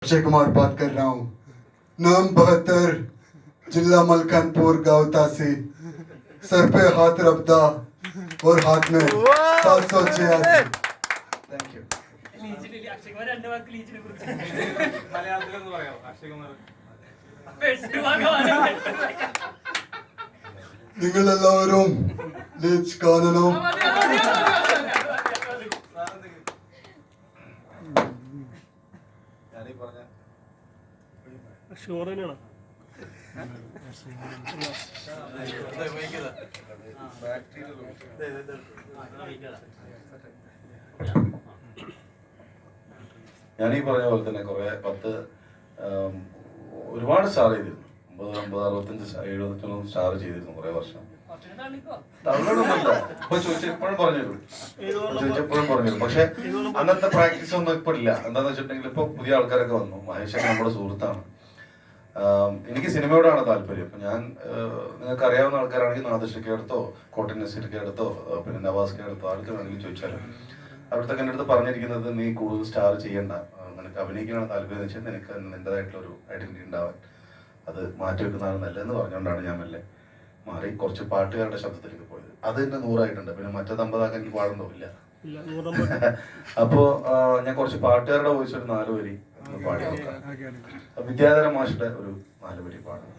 अक्षय कुमार बात कर रहा हूँ। नाम 72, जिला मलकानपुर, गाँव तासी। सर पे हाथ रबदा और हाथ में 786। Thank you. നിങ്ങളെല്ലാവരും ലീച്ച് കാണണം. ഞാനീ പറഞ്ഞ പോലെ തന്നെ ഒരുപാട് സ്റ്റാർ ചെയ്തിരുന്നു. 50, 65, 70 സ്റ്റാർ ചെയ്തിരുന്നു കുറെ വർഷം. ഇപ്പോഴും പറഞ്ഞു. പക്ഷെ അന്നത്തെ പ്രാക്ടീസ് ഒന്നും ഇപ്പൊ ഇല്ല. എന്താന്ന് വെച്ചിട്ടുണ്ടെങ്കിൽ ഇപ്പൊ പുതിയ ആൾക്കാരൊക്കെ വന്നു. മഹേഷൊക്കെ നമ്മുടെ സുഹൃത്താണ്. എനിക്ക് സിനിമയോടാണ് താല്പര്യം. അപ്പൊ ഞാൻ നിങ്ങൾക്ക് അറിയാവുന്ന ആൾക്കാരാണെങ്കിൽ നാദിഷയ്ക്ക് അടുത്തോ കോട്ടൻ നസീർക്ക് അടുത്തോ പിന്നെ നവാസ്ക്ക് അടുത്തോ ആർക്ക് വേണമെങ്കിലും ചോദിച്ചാലും അവിടുത്തെ എൻ്റെ അടുത്ത് പറഞ്ഞിരിക്കുന്നത് നീ കൂടുതൽ സ്റ്റാർ ചെയ്യണ്ട, നിനക്ക് അഭിനയിക്കാനാണ് താല്പര്യം വെച്ചാൽ നിനക്ക് നിൻ്റെതായിട്ടുള്ള ഒരു ഐഡന്റിറ്റി ഉണ്ടാവാൻ അത് മാറ്റി വെക്കുന്നതാണ് നല്ലതെന്ന് പറഞ്ഞുകൊണ്ടാണ് ഞാൻ മെല്ലെ മാറി കുറച്ച് പാട്ടുകാരുടെ ശബ്ദത്തിലേക്ക് പോയത്. അത് തന്നെ 100 പിന്നെ മറ്റേത് 50 ആക്കാൻ എനിക്ക് പാടുന്നില്ല. അപ്പോ ഞാൻ കുറച്ച് പാട്ടുകാരുടെ വോയിസ് ഒരു 4 വരി പാടി നോക്കാം. വിദ്യാധര മാഷിന്റെ ഒരു 4 വരി പാടാം.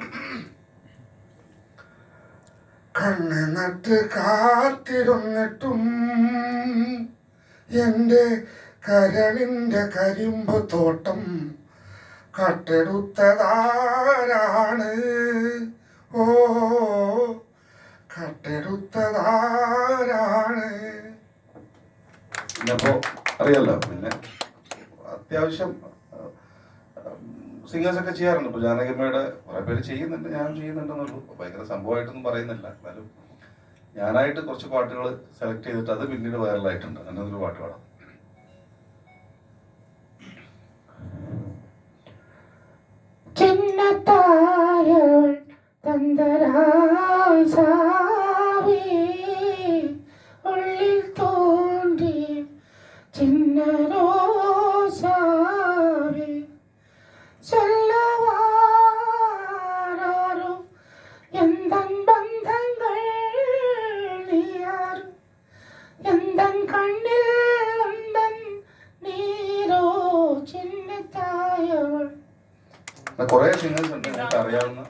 കണ്ണ് നട്ട് കാത്തിരുന്നിട്ടും എൻ്റെ കരളിൻ്റെ കരിമ്പ് തോട്ടം കട്ടെടുത്തതാരാണ്? ഓ കട്ടെടുത്തതാരാണ്? പിന്നപ്പോ അറിയാലോ, പിന്നെ അത്യാവശ്യം സിംഗേഴ്സ് ഒക്കെ ചെയ്യാറുണ്ട്. ഇപ്പൊ ജാനകിയമ്മയുടെ കുറെ പേര് ചെയ്യുന്നുണ്ട്, ഞാൻ ചെയ്യുന്നുണ്ടെന്നുള്ളൂ. ഭയങ്കര സംഭവമായിട്ടൊന്നും പറയുന്നില്ല. എന്നാലും ഞാനായിട്ട് കുറച്ച് പാട്ടുകൾ സെലക്ട് ചെയ്തിട്ട് അത് പിന്നീട് വൈറലായിട്ടുണ്ട്. അങ്ങനെ ഒരു പാട്ട് പാടാം. ചിന്നത്തായവൾ തന്തരാസാവേ ഉള്ളിൽ തോണ്ടി ചിന്നരോസാവേ ചൊല്ലുവാരോ എന്തൻ ബന്ധങ്ങൾ നീയാറും എന്തൻ കണ്ണിൽ ഉണ്ടൻ നീരോ ചിന്നത്തായവൾ. കുറെ സിംഗേഴ്സ് ഉണ്ട് എനിക്ക് അറിയാവുന്ന.